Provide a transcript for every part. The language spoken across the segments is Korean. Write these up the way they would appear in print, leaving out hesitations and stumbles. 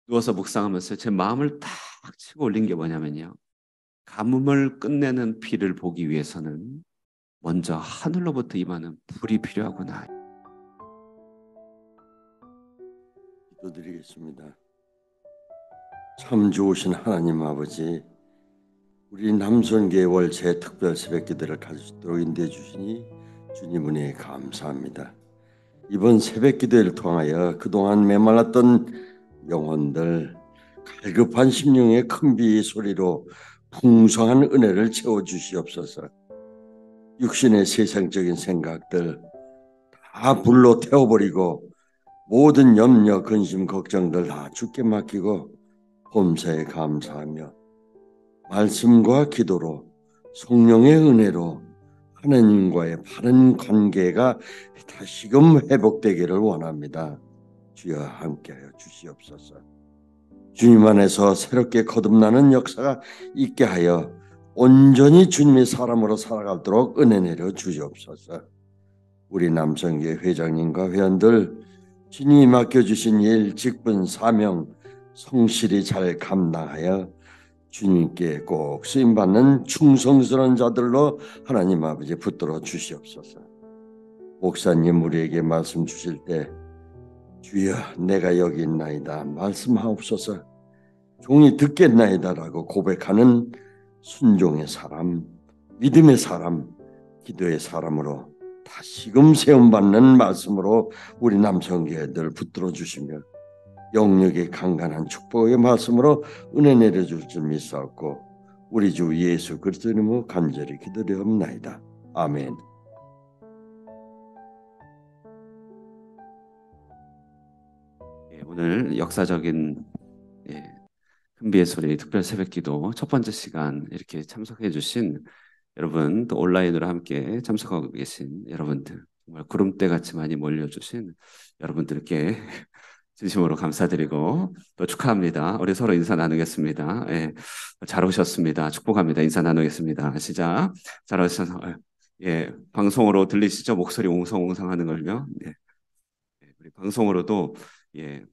누워서 묵상하면서 제 마음을 딱 치고 올린 게 뭐냐면요. 가뭄을 끝내는 비를 보기 위해서는 먼저 하늘로부터 임하는 불이 필요하구나. 기도드리겠습니다. 참 좋으신 하나님 아버지, 우리 남선교회 월세 특별 새벽기도를 가질 수 있도록 인도해 주시니 주님 은혜에 감사합니다. 이번 새벽기도를 통하여 그동안 메말랐던 영혼들, 갈급한 심령의 큰 비 소리로 풍성한 은혜를 채워주시옵소서. 육신의 세상적인 생각들 다 불로 태워버리고 모든 염려, 근심, 걱정들 다 주께 맡기고 범사에 감사하며 말씀과 기도로 성령의 은혜로 하나님과의 바른 관계가 다시금 회복되기를 원합니다. 주여 함께하여 주시옵소서. 주님 안에서 새롭게 거듭나는 역사가 있게 하여 온전히 주님의 사람으로 살아가도록 은혜 내려 주시옵소서. 우리 남성교회 회장님과 회원들 주님이 맡겨주신 일, 직분, 사명 성실히 잘 감당하여 주님께 꼭 쓰임받는 충성스러운 자들로 하나님 아버지 붙들어 주시옵소서. 목사님 우리에게 말씀 주실 때 주여 내가 여기 있나이다 말씀하옵소서. 종이 듣겠나이다라고 고백하는 순종의 사람, 믿음의 사람, 기도의 사람으로 다시금 세움받는 말씀으로 우리 남성교회들 붙들어 주시며 영역의 강간한 축복의 말씀으로 은혜 내려줄 줄 믿사옵고 우리 주 예수 그리스도 이름으로 간절히 기도드리옵나이다. 아멘. 오늘 역사적인 큰비의 소리 특별 새벽기도 첫 번째 시간 이렇게 참석해 주신 여러분, 또 온라인으로 함께 참석하고 계신 여러분들, 정말 구름대 같이 많이 몰려주신 여러분들께 진심으로 감사드리고 또 축하합니다. 우리 서로 인사 나누겠습니다. 예, 잘 오셨습니다. 축복합니다. 인사 나누겠습니다. 시작. 잘 오셔서 예, 방송으로 들리시죠? 목소리 웅성웅성하는 걸요. 예, 우리 방송으로도 예,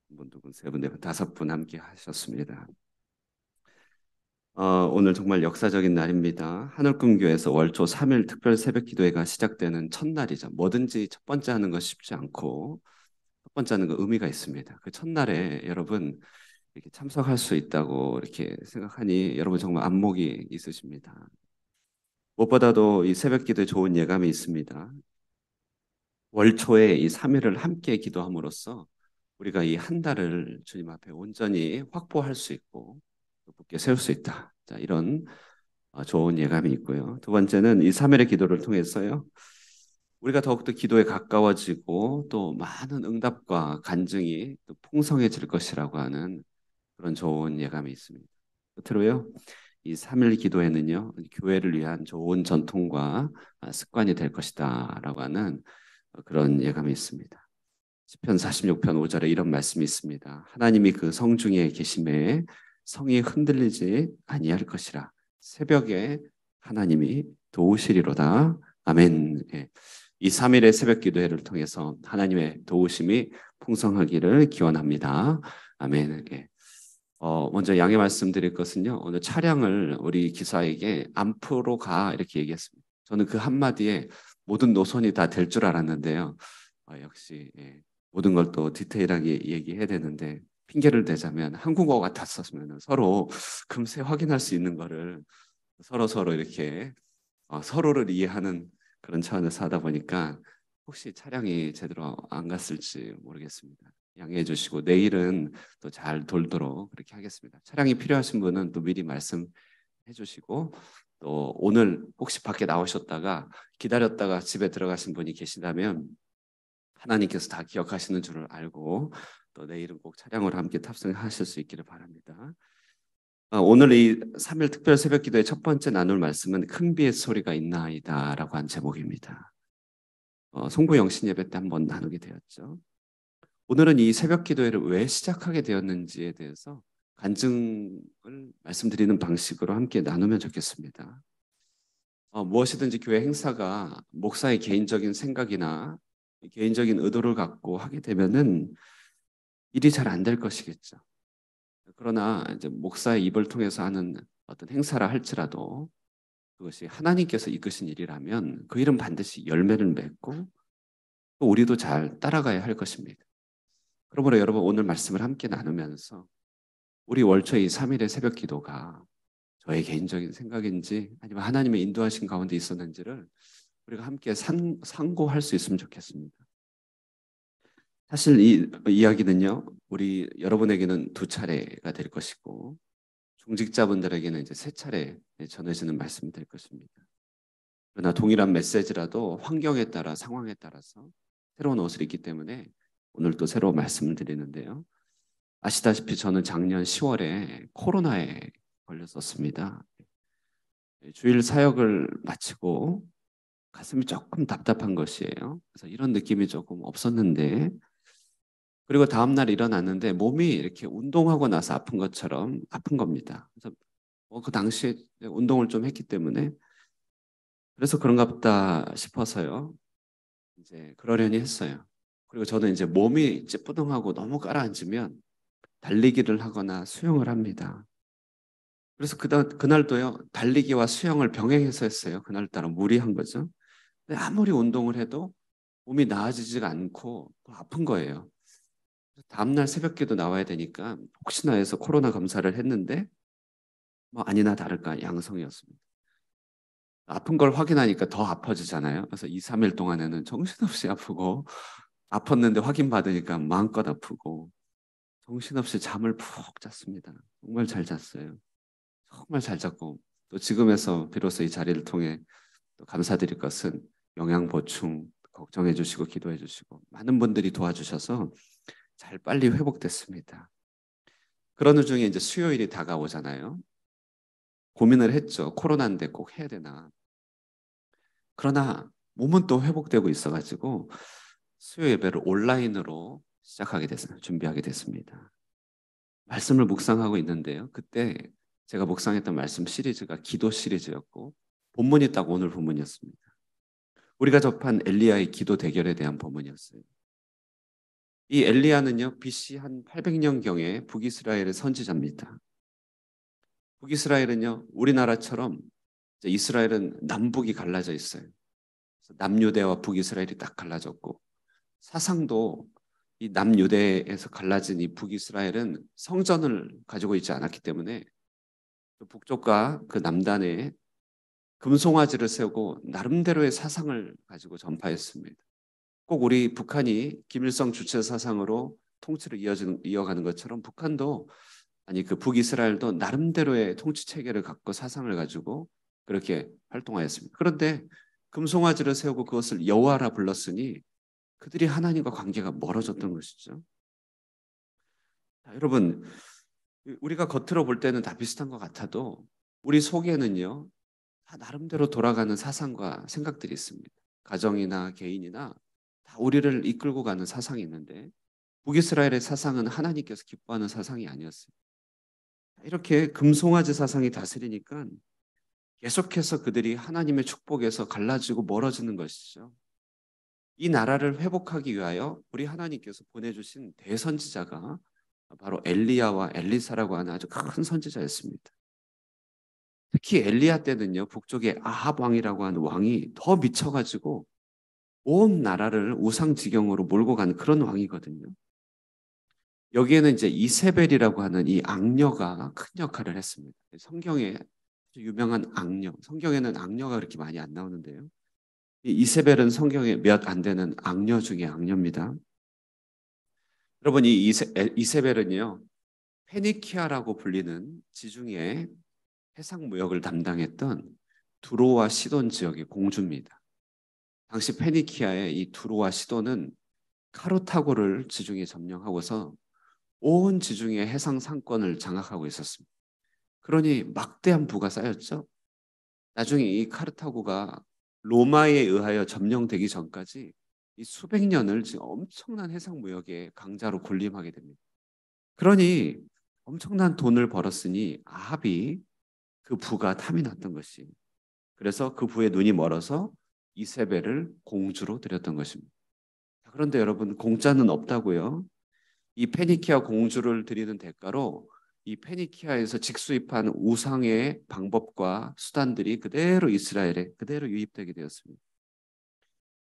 한 분, 두 분, 세 분, 네 분, 다섯 분 함께 하셨습니다. 오늘 정말 역사적인 날입니다. 하늘꿈교에서 월초 3일 특별 새벽 기도회가 시작되는 첫날이죠. 뭐든지 첫 번째 하는 거 쉽지 않고 첫 번째 하는 거 의미가 있습니다. 그 첫날에 여러분 이렇게 참석할 수 있다고 이렇게 생각하니 여러분 정말 안목이 있으십니다. 무엇보다도 이 새벽 기도에 좋은 예감이 있습니다. 월초에 이 3일을 함께 기도함으로써 우리가 이 한 달을 주님 앞에 온전히 확보할 수 있고 굳게 세울 수 있다. 자, 이런 좋은 예감이 있고요. 두 번째는 이 3일의 기도를 통해서요. 우리가 더욱더 기도에 가까워지고 또 많은 응답과 간증이 또 풍성해질 것이라고 하는 그런 좋은 예감이 있습니다. 끝으로요. 이 3일 기도회는요. 교회를 위한 좋은 전통과 습관이 될 것이다라고 하는 그런 예감이 있습니다. 시편 46편 5절에 이런 말씀이 있습니다. 하나님이 그 성중에 계심에 성이 흔들리지 아니할 것이라. 새벽에 하나님이 도우시리로다. 아멘. 예. 이 3일의 새벽 기도회를 통해서 하나님의 도우심이 풍성하기를 기원합니다. 아멘. 예. 먼저 양해 말씀드릴 것은요. 오늘 차량을 우리 기사에게 안프로 가 이렇게 얘기했습니다. 저는 그 한마디에 모든 노선이 다 될 줄 알았는데요. 역시 예. 모든 걸 또 디테일하게 얘기해야 되는데 핑계를 대자면 한국어 같았었으면 서로 금세 확인할 수 있는 거를 서로 이렇게 서로를 이해하는 그런 차원에서 하다 보니까 혹시 차량이 제대로 안 갔을지 모르겠습니다. 양해해 주시고 내일은 또 잘 돌도록 그렇게 하겠습니다. 차량이 필요하신 분은 또 미리 말씀해 주시고 또 오늘 혹시 밖에 나오셨다가 기다렸다가 집에 들어가신 분이 계시다면 하나님께서 다 기억하시는 줄을 알고 또 내일은 꼭 차량으로 함께 탑승하실 수 있기를 바랍니다. 오늘 이 3일 특별 새벽 기도의 첫 번째 나눌 말씀은 큰 비의 소리가 있나이다 라고 한 제목입니다. 송구 영신 예배 때 한번 나누게 되었죠. 오늘은 이 새벽 기도회를 왜 시작하게 되었는지에 대해서 간증을 말씀드리는 방식으로 함께 나누면 좋겠습니다. 무엇이든지 교회 행사가 목사의 개인적인 생각이나 개인적인 의도를 갖고 하게 되면은 일이 잘 안 될 것이겠죠. 그러나 이제 목사의 입을 통해서 하는 어떤 행사라 할지라도 그것이 하나님께서 이끄신 일이라면 그 일은 반드시 열매를 맺고 또 우리도 잘 따라가야 할 것입니다. 그러므로 여러분 오늘 말씀을 함께 나누면서 우리 월초 이 3일의 새벽 기도가 저의 개인적인 생각인지 아니면 하나님의 인도하신 가운데 있었는지를 우리가 함께 상고할 수 있으면 좋겠습니다. 사실 이 이야기는요, 우리 여러분에게는 두 차례가 될 것이고, 중직자분들에게는 이제 세 차례 전해지는 말씀이 될 것입니다. 그러나 동일한 메시지라도 환경에 따라 상황에 따라서 새로운 옷을 입기 때문에 오늘 또 새로운 말씀을 드리는데요. 아시다시피 저는 작년 10월에 코로나에 걸렸었습니다. 주일 사역을 마치고 가슴이 조금 답답한 것이에요. 그래서 이런 느낌이 조금 없었는데 그리고 다음날 일어났는데 몸이 이렇게 운동하고 나서 아픈 것처럼 아픈 겁니다. 그래서 그 당시에 운동을 좀 했기 때문에 그래서 그런가 보다 싶어서요. 이제 그러려니 했어요. 그리고 저는 이제 몸이 찌뿌둥하고 너무 가라앉으면 달리기를 하거나 수영을 합니다. 그래서 그날도요, 달리기와 수영을 병행해서 했어요. 그날따라 무리한 거죠. 근데 아무리 운동을 해도 몸이 나아지지가 않고 또 아픈 거예요. 다음날 새벽기도 나와야 되니까 혹시나 해서 코로나 검사를 했는데 뭐 아니나 다를까 양성이었습니다. 아픈 걸 확인하니까 더 아파지잖아요. 그래서 2, 3일 동안에는 정신없이 아프고 아팠는데 확인받으니까 마음껏 아프고 정신없이 잠을 푹 잤습니다. 정말 잘 잤어요. 정말 잘 잤고 또 지금에서 비로소 이 자리를 통해 또 감사드릴 것은 영양 보충 걱정해 주시고 기도해 주시고 많은 분들이 도와주셔서 잘 빨리 회복됐습니다. 그런 중에 이제 수요일이 다가오잖아요. 고민을 했죠. 코로나인데 꼭 해야 되나. 그러나 몸은 또 회복되고 있어가지고 수요 예배를 온라인으로 시작하게 됐어요. 준비하게 됐습니다. 말씀을 묵상하고 있는데요. 그때 제가 묵상했던 말씀 시리즈가 기도 시리즈였고 본문이 딱 오늘 본문이었습니다. 우리가 접한 엘리야의 기도 대결에 대한 본문이었어요. 이 엘리야는요, BC 한 800년경에 북이스라엘의 선지자입니다. 북이스라엘은요, 우리나라처럼 이스라엘은 남북이 갈라져 있어요. 남유대와 북이스라엘이 딱 갈라졌고 사상도 이 남유대에서 갈라진 이 북이스라엘은 성전을 가지고 있지 않았기 때문에 북쪽과 그 남단에 금송아지를 세우고 나름대로의 사상을 가지고 전파했습니다. 꼭 우리 북한이 김일성 주체 사상으로 통치를 이어가는 것처럼 북한도 아니 그 북이스라엘도 나름대로의 통치 체계를 갖고 사상을 가지고 그렇게 활동하였습니다. 그런데 금송아지를 세우고 그것을 여호와라 불렀으니 그들이 하나님과 관계가 멀어졌던 것이죠. 자, 여러분 우리가 겉으로 볼 때는 다 비슷한 것 같아도 우리 속에는요 다 나름대로 돌아가는 사상과 생각들이 있습니다. 가정이나 개인이나 다 우리를 이끌고 가는 사상이 있는데 북이스라엘의 사상은 하나님께서 기뻐하는 사상이 아니었어요. 이렇게 금송아지 사상이 다스리니까 계속해서 그들이 하나님의 축복에서 갈라지고 멀어지는 것이죠. 이 나라를 회복하기 위하여 우리 하나님께서 보내주신 대선지자가 바로 엘리야와 엘리사라고 하는 아주 큰 선지자였습니다. 특히 엘리야 때는요, 북쪽의 아합 왕이라고 하는 왕이 더 미쳐가지고 온 나라를 우상지경으로 몰고 간 그런 왕이거든요. 여기에는 이제 이세벨이라고 하는 이 악녀가 큰 역할을 했습니다. 성경에 유명한 악녀, 성경에는 악녀가 그렇게 많이 안 나오는데요. 이 이세벨은 성경에 몇 안 되는 악녀 중에 악녀입니다. 여러분 이 이세벨은요 페니키아라고 불리는 지중해 해상 무역을 담당했던 두로와 시돈 지역의 공주입니다. 당시 페니키아의 이 두로와 시돈은 카르타고를 지중해 점령하고서 온 지중해 해상 상권을 장악하고 있었습니다. 그러니 막대한 부가 쌓였죠. 나중에 이 카르타고가 로마에 의하여 점령되기 전까지 이 수백 년을 지금 엄청난 해상 무역의 강자로 군림하게 됩니다. 그러니 엄청난 돈을 벌었으니 아합이 그 부가 탐이 났던 것이 그래서 그 부의 눈이 멀어서 이세벨을 공주로 들였던 것입니다. 그런데 여러분 공짜는 없다고요. 이 페니키아 공주를 드리는 대가로 이 페니키아에서 직수입한 우상의 방법과 수단들이 그대로 이스라엘에 그대로 유입되게 되었습니다.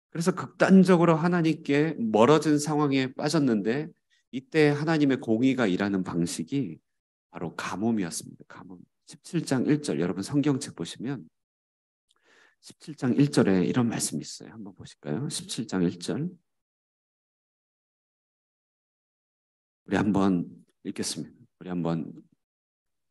그래서 극단적으로 하나님께 멀어진 상황에 빠졌는데 이때 하나님의 공의가 일하는 방식이 바로 가뭄이었습니다. 가뭄. 17장 1절 여러분 성경책 보시면 17장 1절에 이런 말씀이 있어요. 한번 보실까요? 17장 1절. 우리 한번 읽겠습니다.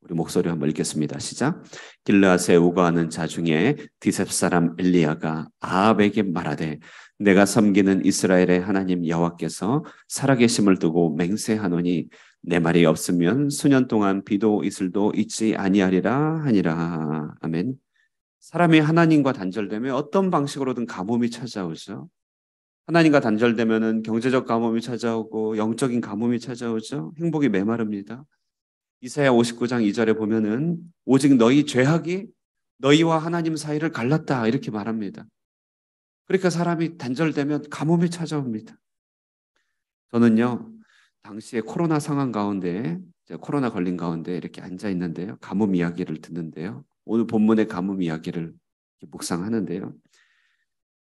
우리 목소리 한번 읽겠습니다. 시작. 길르앗에 우거하는 자 중에 디셉 사람 엘리야가 아합에게 말하되 내가 섬기는 이스라엘의 하나님 여호와께서 살아계심을 두고 맹세하노니 내 말이 없으면 수년 동안 비도 이슬도 있지 아니하리라 하니라. 아멘. 사람이 하나님과 단절되면 어떤 방식으로든 가뭄이 찾아오죠. 하나님과 단절되면은 경제적 가뭄이 찾아오고 영적인 가뭄이 찾아오죠. 행복이 메마릅니다. 이사야 59장 2절에 보면은 오직 너희 죄악이 너희와 하나님 사이를 갈랐다 이렇게 말합니다. 그러니까 사람이 단절되면 가뭄이 찾아옵니다. 저는요 당시에 코로나 상황 가운데 코로나 걸린 가운데 이렇게 앉아 있는데요 가뭄 이야기를 듣는데요 오늘 본문의 가뭄 이야기를 묵상하는데요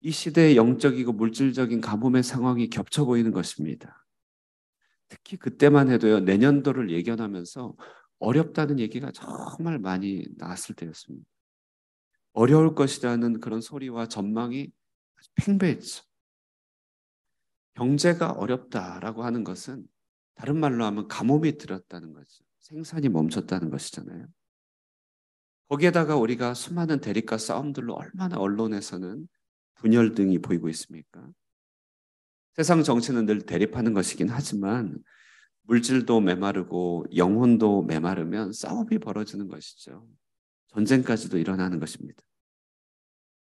이 시대의 영적이고 물질적인 가뭄의 상황이 겹쳐 보이는 것입니다. 특히 그때만 해도요 내년도를 예견하면서 어렵다는 얘기가 정말 많이 나왔을 때였습니다. 어려울 것이라는 그런 소리와 전망이 아주 팽배했죠. 경제가 어렵다라고 하는 것은 다른 말로 하면 가뭄이 들었다는 거죠. 생산이 멈췄다는 것이잖아요. 거기에다가 우리가 수많은 대립과 싸움들로 얼마나 언론에서는 분열등이 보이고 있습니까? 세상 정치는 늘 대립하는 것이긴 하지만 물질도 메마르고 영혼도 메마르면 싸움이 벌어지는 것이죠. 전쟁까지도 일어나는 것입니다.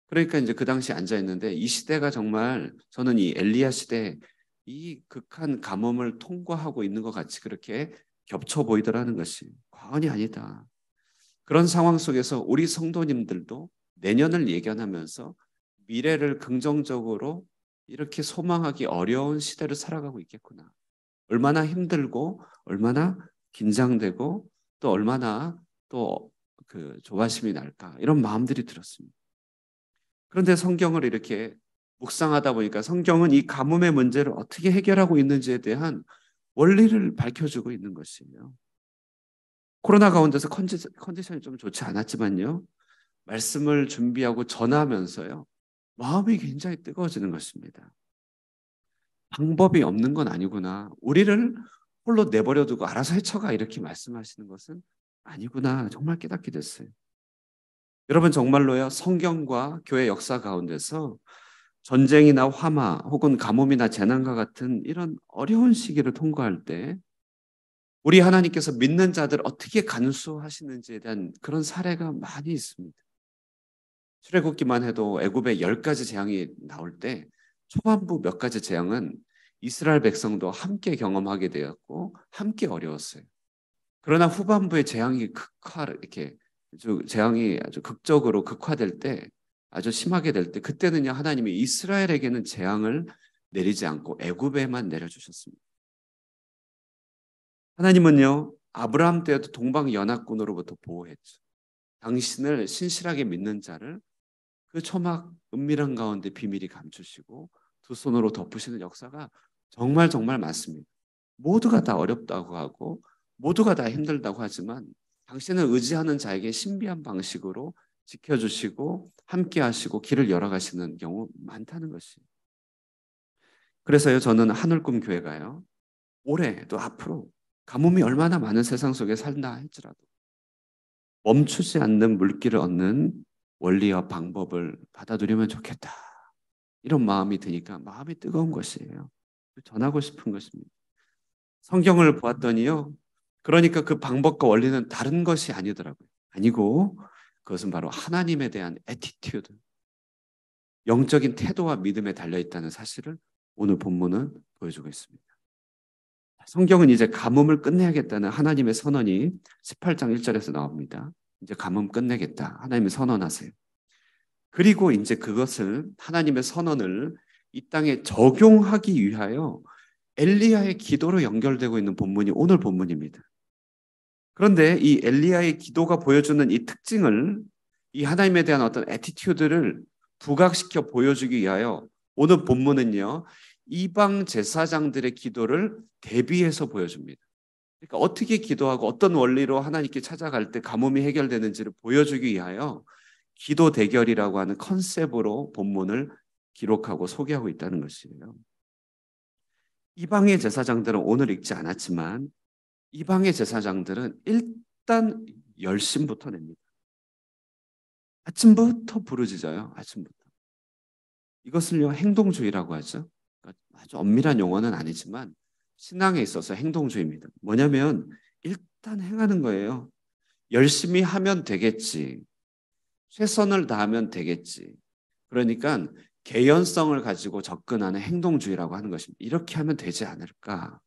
그러니까 이제 그 당시 앉아 있는데 이 시대가 정말 저는 이 엘리야 시대 이 극한 가뭄을 통과하고 있는 것 같이 그렇게 겹쳐 보이더라는 것이 과언이 아니다. 그런 상황 속에서 우리 성도님들도 내년을 예견하면서 미래를 긍정적으로 이렇게 소망하기 어려운 시대를 살아가고 있겠구나. 얼마나 힘들고 얼마나 긴장되고 또 얼마나 또 그 조바심이 날까 이런 마음들이 들었습니다. 그런데 성경을 이렇게 묵상하다 보니까 성경은 이 가뭄의 문제를 어떻게 해결하고 있는지에 대한 원리를 밝혀주고 있는 것이에요. 코로나 가운데서 컨디션이 좀 좋지 않았지만요. 말씀을 준비하고 전하면서요. 마음이 굉장히 뜨거워지는 것입니다. 방법이 없는 건 아니구나. 우리를 홀로 내버려 두고 알아서 헤쳐가 이렇게 말씀하시는 것은 아니구나. 정말 깨닫게 됐어요. 여러분 정말로요. 성경과 교회 역사 가운데서 전쟁이나 화마 혹은 가뭄이나 재난과 같은 이런 어려운 시기를 통과할 때 우리 하나님께서 믿는 자들 어떻게 간수하시는지에 대한 그런 사례가 많이 있습니다. 출애굽기만 해도 애굽에 10가지 재앙이 나올 때 초반부 몇 가지 재앙은 이스라엘 백성도 함께 경험하게 되었고 함께 어려웠어요. 그러나 후반부의 재앙이 이렇게 재앙이 아주 극적으로 극화될 때 아주 심하게 될 때 그때는요 하나님이 이스라엘에게는 재앙을 내리지 않고 애굽에만 내려주셨습니다. 하나님은요 아브라함 때에도 동방연합군으로부터 보호했죠. 당신을 신실하게 믿는 자를 그 초막 은밀한 가운데 비밀이 감추시고 두 손으로 덮으시는 역사가 정말 정말 많습니다. 모두가 다 어렵다고 하고 모두가 다 힘들다고 하지만 당신을 의지하는 자에게 신비한 방식으로 지켜주시고 함께 하시고 길을 열어가시는 경우 많다는 것이. 그래서요 저는 하늘꿈 교회가요 올해 또 앞으로 가뭄이 얼마나 많은 세상 속에 산다 할지라도 멈추지 않는 물기를 얻는 원리와 방법을 받아들이면 좋겠다. 이런 마음이 드니까 마음이 뜨거운 것이에요. 전하고 싶은 것입니다. 성경을 보았더니요. 그러니까 그 방법과 원리는 다른 것이 아니더라고요. 아니고 그것은 바로 하나님에 대한 애티튜드, 영적인 태도와 믿음에 달려있다는 사실을 오늘 본문은 보여주고 있습니다. 성경은 이제 가뭄을 끝내야겠다는 하나님의 선언이 18장 1절에서 나옵니다. 이제 가뭄 끝내겠다. 하나님이 선언하세요. 그리고 이제 그것을 하나님의 선언을 이 땅에 적용하기 위하여 엘리야의 기도로 연결되고 있는 본문이 오늘 본문입니다. 그런데 이 엘리야의 기도가 보여주는 이 특징을, 이 하나님에 대한 어떤 애티튜드를 부각시켜 보여주기 위하여 오늘 본문은요, 이방 제사장들의 기도를 대비해서 보여줍니다. 그러니까 어떻게 기도하고 어떤 원리로 하나님께 찾아갈 때 가뭄이 해결되는지를 보여주기 위하여 기도 대결이라고 하는 컨셉으로 본문을 기록하고 소개하고 있다는 것이에요. 이방의 제사장들은 오늘 읽지 않았지만 이방의 제사장들은 일단 열심부터 냅니다. 아침부터 부르짖어요. 아침부터. 이것을요, 행동주의라고 하죠. 그러니까 아주 엄밀한 용어는 아니지만 신앙에 있어서 행동주의입니다. 뭐냐면 일단 행하는 거예요. 열심히 하면 되겠지. 최선을 다하면 되겠지. 그러니까 개연성을 가지고 접근하는 행동주의라고 하는 것입니다. 이렇게 하면 되지 않을까.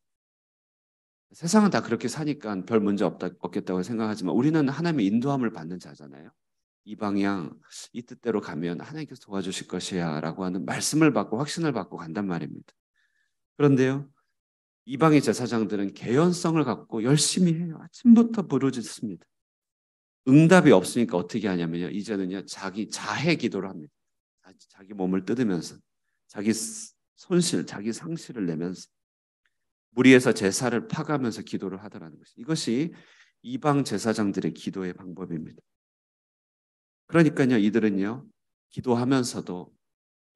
세상은 다 그렇게 사니까 별 문제 없겠다고 생각하지만 우리는 하나님의 인도함을 받는 자잖아요. 이 방향, 이 뜻대로 가면 하나님께서 도와주실 것이야 라고 하는 말씀을 받고 확신을 받고 간단 말입니다. 그런데요, 이방의 제사장들은 개연성을 갖고 열심히 해요. 아침부터 부르짖습니다. 응답이 없으니까 어떻게 하냐면요, 이제는요, 자기 자해 기도를 합니다. 자기 몸을 뜯으면서, 자기 손실, 자기 상실을 내면서 무리에서 제사를 파가면서 기도를 하더라는 것이, 이것이 이방 제사장들의 기도의 방법입니다. 그러니까요, 이들은요, 기도하면서도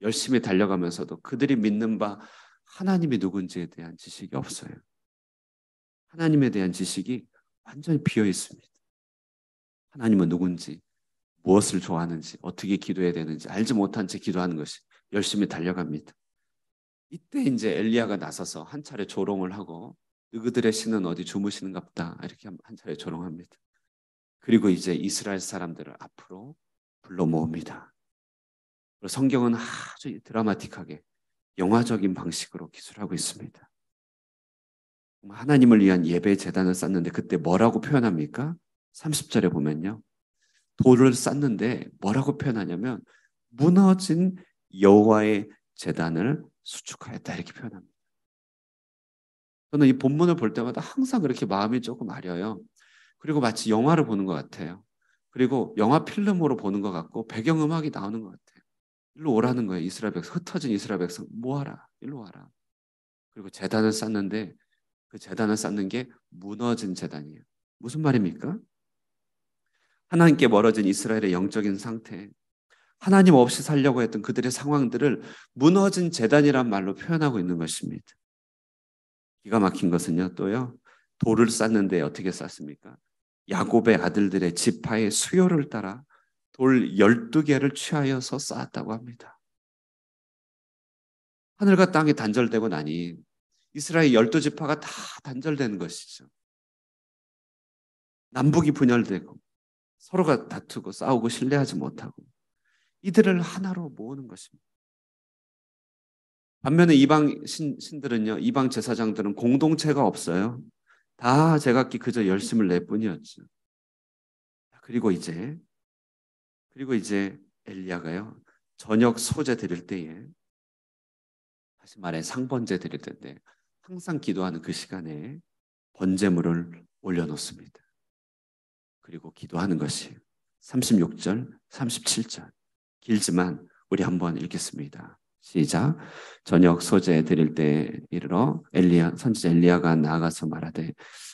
열심히 달려가면서도 그들이 믿는 바 하나님이 누군지에 대한 지식이 없어요. 하나님에 대한 지식이 완전히 비어 있습니다. 하나님은 누군지, 무엇을 좋아하는지, 어떻게 기도해야 되는지 알지 못한 채 기도하는 것이 열심히 달려갑니다. 이때 이제 엘리야가 나서서 한 차례 조롱을 하고 너희들의 신은 어디 주무시는갑다 이렇게 한 차례 조롱합니다. 그리고 이제 이스라엘 사람들을 앞으로 불러 모읍니다. 성경은 아주 드라마틱하게 영화적인 방식으로 기술하고 있습니다. 하나님을 위한 예배 제단을 쌓는데 그때 뭐라고 표현합니까? 30절에 보면요, 돌을 쌓는데 뭐라고 표현하냐면 무너진 여호와의 제단을 수축하였다 이렇게 표현합니다. 저는 이 본문을 볼 때마다 항상 그렇게 마음이 조금 아려요. 그리고 마치 영화를 보는 것 같아요. 그리고 영화 필름으로 보는 것 같고 배경음악이 나오는 것 같아요. 일로 오라는 거예요. 이스라엘 백성, 흩어진 이스라엘 백성 모아라. 일로 와라. 그리고 제단을 쌓는데 그 제단을 쌓는 게 무너진 제단이에요. 무슨 말입니까? 하나님께 멀어진 이스라엘의 영적인 상태, 하나님 없이 살려고 했던 그들의 상황들을 무너진 제단이란 말로 표현하고 있는 것입니다. 기가 막힌 것은요, 또요, 돌을 쌓는데 어떻게 쌓습니까? 야곱의 아들들의 지파의 수요를 따라 돌 12개를 취하여서 쌓았다고 합니다. 하늘과 땅이 단절되고 나니 이스라엘 12지파가 다 단절되는 것이죠. 남북이 분열되고 서로가 다투고 싸우고 신뢰하지 못하고 이들을 하나로 모으는 것입니다. 반면에 이방 신들은요, 이방 제사장들은 공동체가 없어요. 다 제각기 그저 열심을 낼 뿐이었죠. 그리고 이제 엘리야가요, 저녁 소제 드릴 때에, 다시 말해 상번제 드릴 때인데 항상 기도하는 그 시간에 번제물을 올려놓습니다. 그리고 기도하는 것이 36절, 37절. 길지만 우리 한번 읽겠습니다. 시작. 저녁 소제 드릴 때 이르러 선지자 엘리야가 나아가서 말하되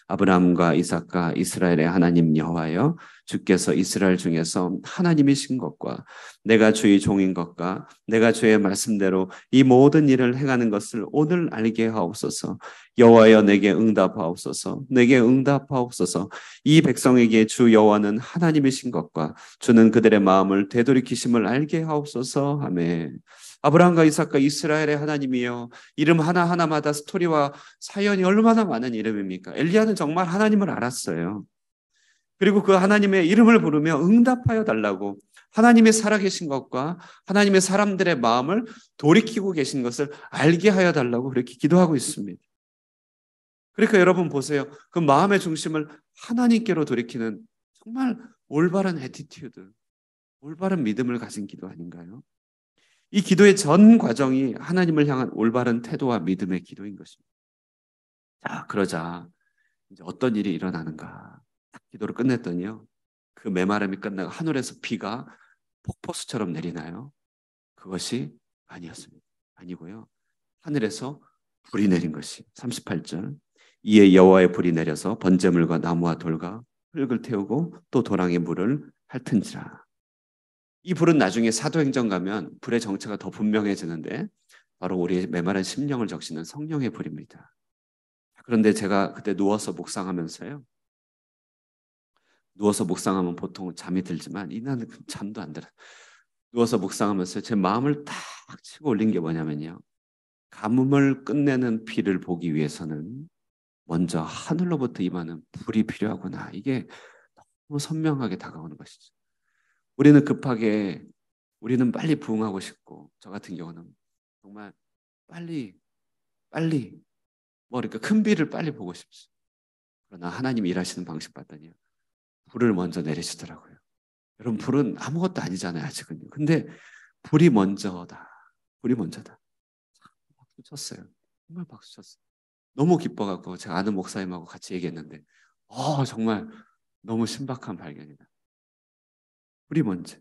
아브라함과 이삭과 이스라엘의 하나님 여호와여, 주께서 이스라엘 중에서 하나님이신 것과 내가 주의 종인 것과 내가 주의 말씀대로 이 모든 일을 행하는 것을 오늘 알게 하옵소서. 여호와여, 내게 응답하옵소서. 내게 응답하옵소서. 이 백성에게 주 여호와는 하나님이신 것과 주는 그들의 마음을 되돌이키심을 알게 하옵소서. 아멘. 아브라함과 이삭과 이스라엘의 하나님이여, 이름 하나하나마다 스토리와 사연이 얼마나 많은 이름입니까? 엘리야는 정말 하나님을 알았어요. 그리고 그 하나님의 이름을 부르며 응답하여 달라고, 하나님의 살아계신 것과 하나님의 사람들의 마음을 돌이키고 계신 것을 알게 하여 달라고 그렇게 기도하고 있습니다. 그러니까 여러분 보세요. 그 마음의 중심을 하나님께로 돌이키는 정말 올바른 애티튜드, 올바른 믿음을 가진 기도 아닌가요? 이 기도의 전 과정이 하나님을 향한 올바른 태도와 믿음의 기도인 것입니다. 자, 그러자 이제 어떤 일이 일어나는가. 딱 기도를 끝냈더니요. 그 메마름이 끝나고 하늘에서 비가 폭포수처럼 내리나요? 그것이 아니었습니다. 아니고요. 하늘에서 불이 내린 것이 38절. 이에 여호와의 불이 내려서 번제물과 나무와 돌과 흙을 태우고 또 도랑의 물을 핥은지라. 이 불은 나중에 사도행전 가면 불의 정체가 더 분명해지는데 바로 우리의 메마른 심령을 적시는 성령의 불입니다. 그런데 제가 그때 누워서 묵상하면서요. 누워서 묵상하면 보통 잠이 들지만 이날은 잠도 안 들어요. 누워서 묵상하면서 제 마음을 딱 치고 올린 게 뭐냐면요. 가뭄을 끝내는 비를 보기 위해서는 먼저 하늘로부터 임하는 불이 필요하구나. 이게 너무 선명하게 다가오는 것이죠. 우리는 급하게 우리는 빨리 부응하고 싶고 저 같은 경우는 정말 빨리 빨리 뭐 그러니까 큰 비를 빨리 보고 싶지. 그러나 하나님 일하시는 방식 봤더니 불을 먼저 내리시더라고요. 여러분 불은 아무것도 아니잖아요 아직은요. 근데 불이 먼저다. 불이 먼저다. 박수 쳤어요. 정말 박수 쳤어요. 너무 기뻐갖고 제가 아는 목사님하고 같이 얘기했는데 정말 너무 신박한 발견이다. 불이 먼저.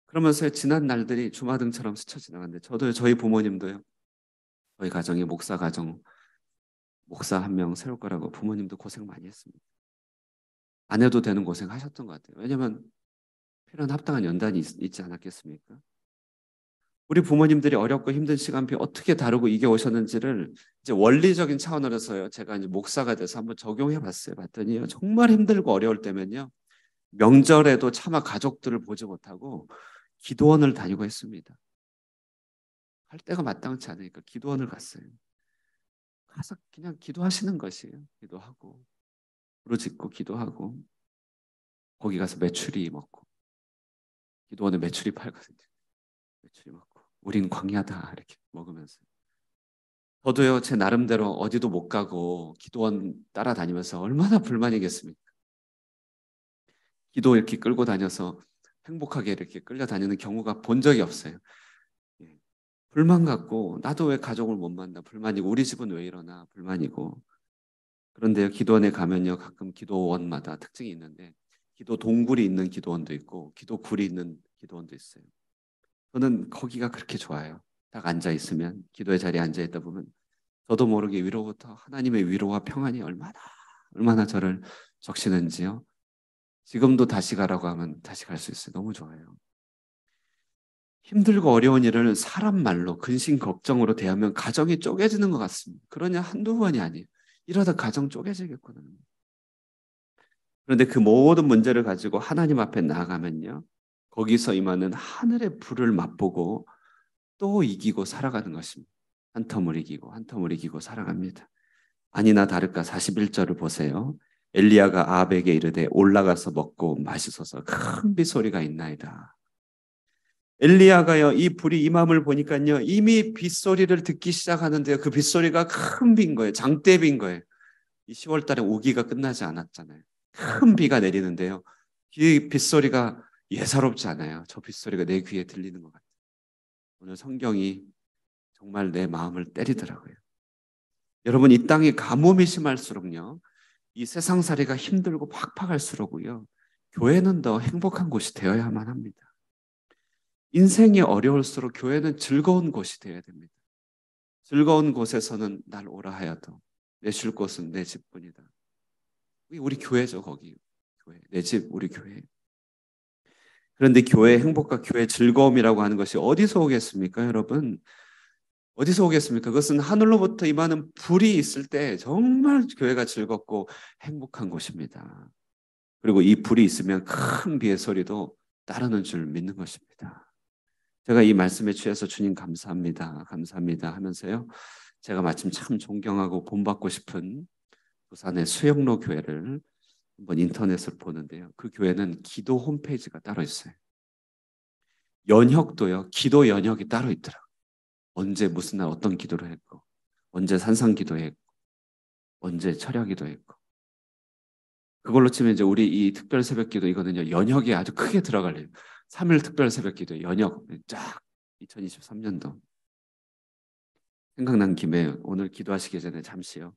그러면서 지난 날들이 주마등처럼 스쳐 지나갔는데 저도 저희 부모님도요. 저희 가정이 목사 가정 목사 한 명 세울 거라고 부모님도 고생 많이 했습니다. 안 해도 되는 고생 하셨던 것 같아요. 왜냐하면 필요한 합당한 연단이 있지 않았겠습니까? 우리 부모님들이 어렵고 힘든 시간표 어떻게 다루고 이겨오셨는지를 이제 원리적인 차원으로서요. 제가 이제 목사가 돼서 한번 적용해 봤어요. 봤더니요. 정말 힘들고 어려울 때면요. 명절에도 차마 가족들을 보지 못하고 기도원을 다니고 했습니다. 할 때가 마땅치 않으니까 기도원을 갔어요. 가서 그냥 기도하시는 것이에요. 기도하고 부르짖고 기도하고 거기 가서 메추리 먹고 기도원에 메추리 팔거든요. 메추리 먹고 우린 광야다 이렇게 먹으면서 저도요 제 나름대로 어디도 못 가고 기도원 따라다니면서 얼마나 불만이겠습니까? 기도 이렇게 끌고 다녀서 행복하게 이렇게 끌려다니는 경우가 본 적이 없어요. 예. 불만 갖고 나도 왜 가족을 못 만나 불만이고 우리 집은 왜 이러나 불만이고 그런데요 기도원에 가면요 가끔 기도원마다 특징이 있는데 기도 동굴이 있는 기도원도 있고 기도 굴이 있는 기도원도 있어요. 저는 거기가 그렇게 좋아요. 딱 앉아 있으면 기도의 자리에 앉아 있다 보면 저도 모르게 위로부터 하나님의 위로와 평안이 얼마나 저를 적시는지요. 지금도 다시 가라고 하면 다시 갈 수 있어요. 너무 좋아요. 힘들고 어려운 일을 사람 말로 근심 걱정으로 대하면 가정이 쪼개지는 것 같습니다. 그러냐 한두 번이 아니에요. 이러다 가정 쪼개지겠구나. 그런데 그 모든 문제를 가지고 하나님 앞에 나아가면요. 거기서 임하는 하늘의 불을 맛보고 또 이기고 살아가는 것입니다. 한 텀을 이기고 한 텀을 이기고 살아갑니다. 아니나 다를까 41절을 보세요. 엘리야가 아합에게 이르되 올라가서 먹고 마시소서 큰 빗소리가 있나이다. 엘리야가요 이 불이 임함을 보니까요 이미 빗소리를 듣기 시작하는데요 그 빗소리가 큰 비인 거예요. 장대비인 거예요. 이 10월 달에 우기가 끝나지 않았잖아요. 큰 비가 내리는데요. 이 빗소리가 예사롭지 않아요. 저 빗소리가 내 귀에 들리는 것 같아요. 오늘 성경이 정말 내 마음을 때리더라고요. 여러분 이 땅이 가뭄이 심할수록요. 이 세상살이가 힘들고 팍팍할수록요. 교회는 더 행복한 곳이 되어야만 합니다. 인생이 어려울수록 교회는 즐거운 곳이 되어야 됩니다. 즐거운 곳에서는 날 오라 하여도 내 쉴 곳은 내 집뿐이다. 우리 교회죠 거기. 교회. 내 집 우리 교회. 그런데 교회의 행복과 교회의 즐거움이라고 하는 것이 어디서 오겠습니까 여러분? 어디서 오겠습니까? 그것은 하늘로부터 임하는 불이 있을 때 정말 교회가 즐겁고 행복한 곳입니다. 그리고 이 불이 있으면 큰 비의 소리도 따르는 줄 믿는 것입니다. 제가 이 말씀에 취해서 주님 감사합니다. 감사합니다 하면서요. 제가 마침 참 존경하고 본받고 싶은 부산의 수영로 교회를 한번 인터넷으로 보는데요. 그 교회는 기도 홈페이지가 따로 있어요. 연혁도요. 기도 연혁이 따로 있더라고요. 언제 무슨 날 어떤 기도를 했고 언제 산상 기도했고 언제 철야 기도했고 그걸로 치면 이제 우리 이 특별 새벽 기도 이거는요. 연혁이 아주 크게 들어갈래요. 3일 특별 새벽 기도 연혁 쫙 2023년도 생각난 김에 오늘 기도하시기 전에 잠시요.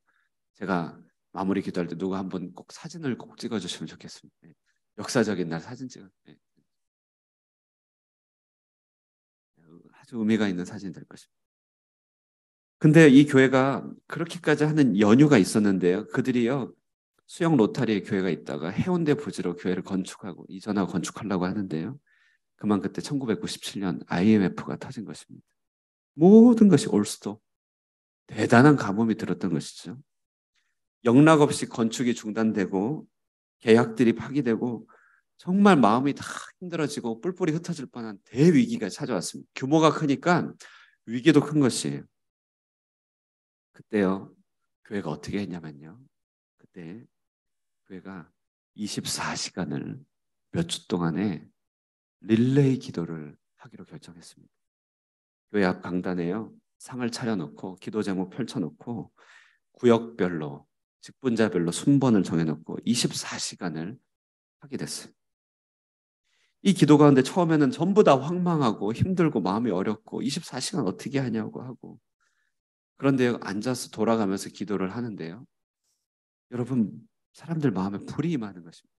제가 마무리 기도할 때 누가 한번 꼭 사진을 꼭 찍어주시면 좋겠습니다. 네. 역사적인 날 사진 찍어. 네. 아주 의미가 있는 사진이 될 것입니다. 근데 이 교회가 그렇게까지 하는 연유가 있었는데요. 그들이요. 수영 로타리에 교회가 있다가 해운대 부지로 교회를 건축하고 이전하고 건축하려고 하는데요. 그만 그때 1997년 IMF가 터진 것입니다. 모든 것이 올스톱. 대단한 가뭄이 들었던 것이죠. 영락 없이 건축이 중단되고 계약들이 파기되고 정말 마음이 다 힘들어지고 뿔뿔이 흩어질 뻔한 대위기가 찾아왔습니다. 규모가 크니까 위기도 큰 것이에요. 그때요. 교회가 어떻게 했냐면요. 그때 교회가 24시간을 몇 주 동안에 릴레이 기도를 하기로 결정했습니다. 교회 앞 강단에요. 상을 차려놓고 기도 제목 펼쳐놓고 구역별로 직분자별로 순번을 정해놓고 24시간을 하게 됐어요. 이 기도 가운데 처음에는 전부 다 황망하고 힘들고 마음이 어렵고 24시간 어떻게 하냐고 하고 그런데 앉아서 돌아가면서 기도를 하는데요. 여러분 사람들 마음에 불이 임하는 것입니다.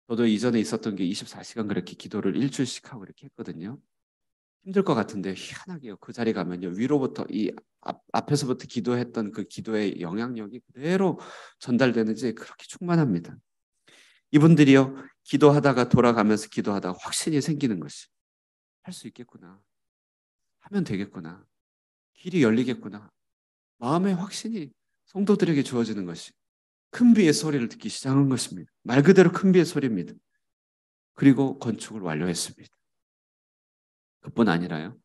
저도 이전에 있었던 게 24시간 그렇게 기도를 일주일씩 하고 이렇게 했거든요. 힘들 것 같은데 희한하게요. 그 자리 가면요. 위로부터 앞에서부터 기도했던 그 기도의 영향력이 그대로 전달되는지 그렇게 충만합니다. 이분들이요. 기도하다가 돌아가면서 기도하다가 확신이 생기는 것이 할 수 있겠구나. 하면 되겠구나. 길이 열리겠구나. 마음의 확신이 성도들에게 주어지는 것이 큰 비의 소리를 듣기 시작한 것입니다. 말 그대로 큰 비의 소리입니다. 그리고 건축을 완료했습니다. 그뿐 아니라요.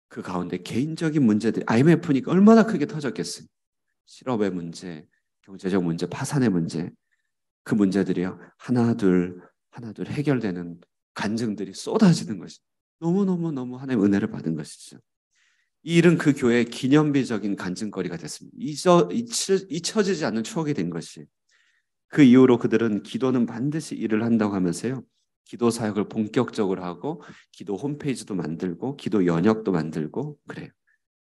그 가운데 개인적인 문제들이 IMF니까 얼마나 크게 터졌겠어요. 실업의 문제, 경제적 문제, 파산의 문제 그 문제들이요. 하나둘 해결되는 간증들이 쏟아지는 것이 너무너무 하나님의 은혜를 받은 것이죠. 이 일은 그 교회의 기념비적인 간증거리가 됐습니다. 잊혀지지 않는 추억이 된 것이 그 이후로 그들은 기도는 반드시 일을 한다고 하면서요. 기도 사역을 본격적으로 하고 기도 홈페이지도 만들고 기도 연역도 만들고 그래요.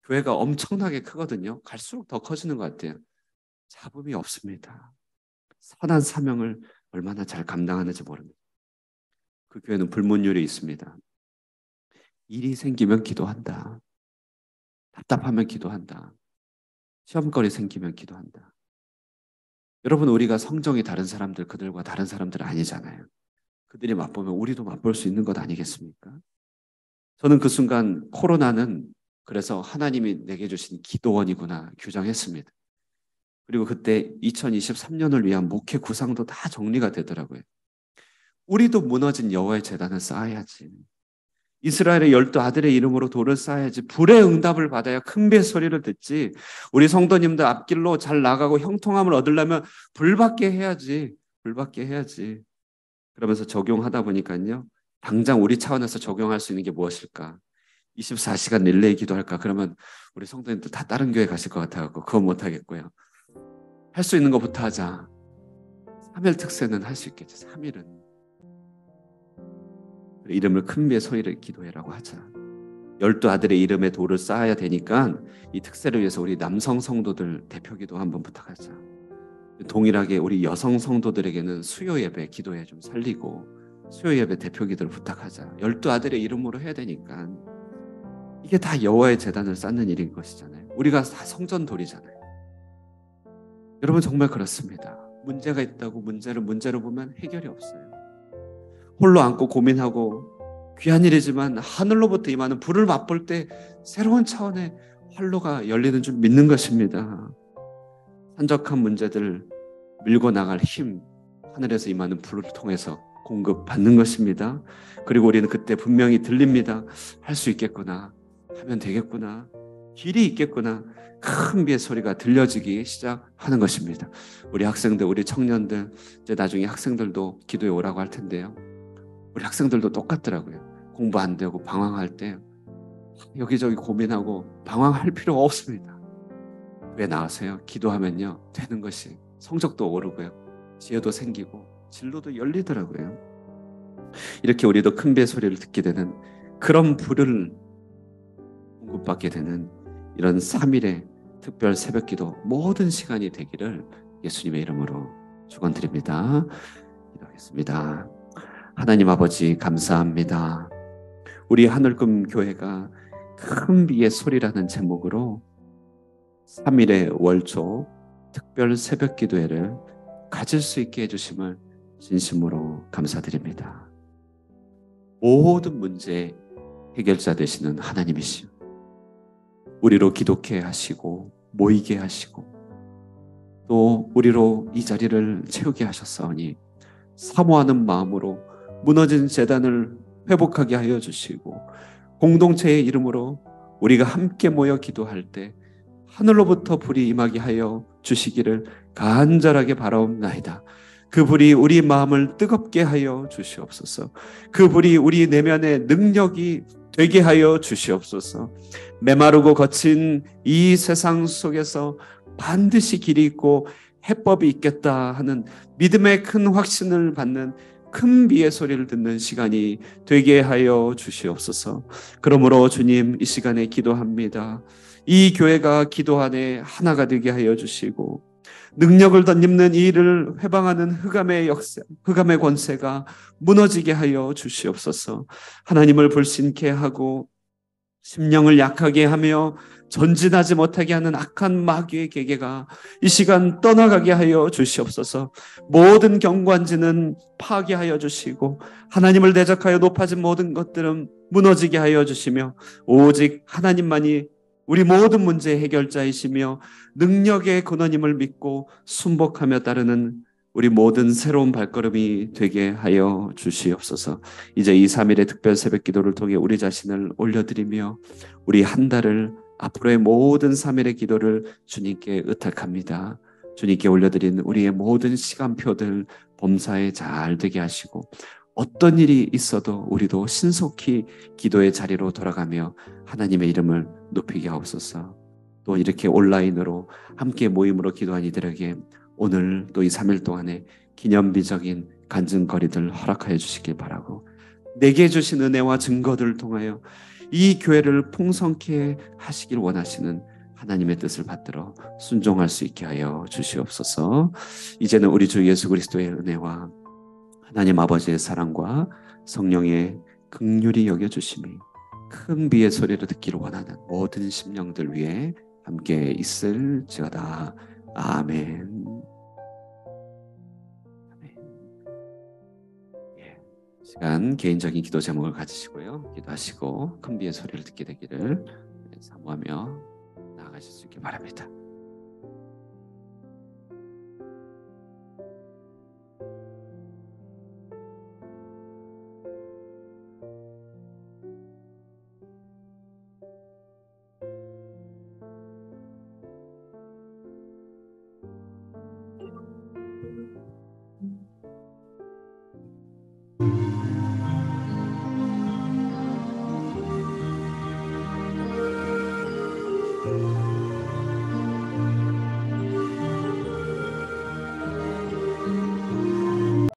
교회가 엄청나게 크거든요. 갈수록 더 커지는 것 같아요. 잡음이 없습니다. 선한 사명을 얼마나 잘 감당하는지 모릅니다. 그 교회는 불문율이 있습니다. 일이 생기면 기도한다. 답답하면 기도한다. 시험거리 생기면 기도한다. 여러분 우리가 성정이 다른 사람들 그들과 다른 사람들 아니잖아요. 그들이 맛보면 우리도 맛볼 수 있는 것 아니겠습니까? 저는 그 순간 코로나는 그래서 하나님이 내게 주신 기도원이구나 규정했습니다. 그리고 그때 2023년을 위한 목회 구상도 다 정리가 되더라고요. 우리도 무너진 여호와의 제단을 쌓아야지. 이스라엘의 12아들의 이름으로 돌을 쌓아야지. 불의 응답을 받아야 큰 배 소리를 듣지. 우리 성도님들 앞길로 잘 나가고 형통함을 얻으려면 불받게 해야지. 불받게 해야지. 그러면서 적용하다 보니까요. 당장 우리 차원에서 적용할 수 있는 게 무엇일까? 24시간 릴레이 기도할까? 그러면 우리 성도님들 다 다른 교회 가실 것 같아갖고 그건 못하겠고요. 할 수 있는 것부터 하자. 3일 특세는 할 수 있겠죠. 3일은. 이름을 큰 비의 소리를 기도해라고 하자. 12아들의 이름에 돌을 쌓아야 되니까 이 특세를 위해서 우리 남성 성도들 대표기도 한번 부탁하자. 동일하게 우리 여성 성도들에게는 수요 예배 기도에 좀 살리고 수요 예배 대표기도를 부탁하자. 12아들의 이름으로 해야 되니까 이게 다 여호와의 제단을 쌓는 일인 것이잖아요. 우리가 다 성전돌이잖아요. 여러분 정말 그렇습니다. 문제가 있다고 문제로 보면 해결이 없어요. 홀로 앉고 고민하고 귀한 일이지만 하늘로부터 임하는 불을 맛볼 때 새로운 차원의 활로가 열리는 줄 믿는 것입니다. 산적한 문제들 밀고 나갈 힘 하늘에서 임하는 불을 통해서 공급받는 것입니다. 그리고 우리는 그때 분명히 들립니다. 할 수 있겠구나. 하면 되겠구나. 길이 있겠구나. 큰 비의 소리가 들려지기 시작하는 것입니다. 우리 학생들, 우리 청년들, 이제 나중에 학생들도 기도에 오라고 할 텐데요. 우리 학생들도 똑같더라고요. 공부 안 되고 방황할 때 여기저기 고민하고 방황할 필요가 없습니다. 왜 나와서요? 기도하면요. 되는 것이 성적도 오르고요. 지혜도 생기고 진로도 열리더라고요. 이렇게 우리도 큰 배 소리를 듣게 되는 그런 불을 공급받게 되는 이런 3일의 특별 새벽기도 모든 시간이 되기를 예수님의 이름으로 축원드립니다. 기도하겠습니다. 하나님 아버지 감사합니다. 우리 하늘금 교회가 큰 비의 소리라는 제목으로 3일의 월초 특별 새벽기도회를 가질 수 있게 해주심을 진심으로 감사드립니다. 모든 문제 해결자 되시는 하나님이시오. 우리로 기독해 하시고 모이게 하시고 또 우리로 이 자리를 채우게 하셨사오니 사모하는 마음으로 무너진 제단을 회복하게 하여 주시고 공동체의 이름으로 우리가 함께 모여 기도할 때 하늘로부터 불이 임하게 하여 주시기를 간절하게 바라옵나이다. 그 불이 우리 마음을 뜨겁게 하여 주시옵소서. 그 불이 우리 내면의 능력이 되게 하여 주시옵소서. 메마르고 거친 이 세상 속에서 반드시 길이 있고 해법이 있겠다 하는 믿음의 큰 확신을 받는 큰 비의 소리를 듣는 시간이 되게 하여 주시옵소서. 그러므로 주님, 이 시간에 기도합니다. 이 교회가 기도 안에 하나가 되게 하여 주시고 능력을 덧입는 이 일을 회방하는 흑암의 역사, 흑암의 권세가 무너지게 하여 주시옵소서. 하나님을 불신케 하고 심령을 약하게 하며 전진하지 못하게 하는 악한 마귀의 계계가 이 시간 떠나가게 하여 주시옵소서. 모든 경관지는 파괴하여 주시고 하나님을 대적하여 높아진 모든 것들은 무너지게 하여 주시며 오직 하나님만이 우리 모든 문제 해결자이시며 능력의 근원임을 믿고 순복하며 따르는 우리 모든 새로운 발걸음이 되게 하여 주시옵소서. 이제 이 3일의 특별 새벽 기도를 통해 우리 자신을 올려드리며 우리 한 달을 앞으로의 모든 3일의 기도를 주님께 의탁합니다. 주님께 올려드린 우리의 모든 시간표들 범사에 잘 되게 하시고 어떤 일이 있어도 우리도 신속히 기도의 자리로 돌아가며 하나님의 이름을 높이게 하옵소서. 또 이렇게 온라인으로 함께 모임으로 기도한 이들에게 오늘 또 이 3일 동안에 기념비적인 간증거리들 허락하여 주시길 바라고 내게 주신 은혜와 증거들을 통하여 이 교회를 풍성케 하시길 원하시는 하나님의 뜻을 받들어 순종할 수 있게 하여 주시옵소서. 이제는 우리 주 예수 그리스도의 은혜와 하나님 아버지의 사랑과 성령의 긍휼히 여겨주심이 큰 비의 소리를 듣기를 원하는 모든 심령들 위해 함께 있을지어다. 아멘. 시간 개인적인 기도 제목을 가지시고요. 기도하시고 큰 비의 소리를 듣게 되기를 사모하며 나아가실 수 있길 바랍니다.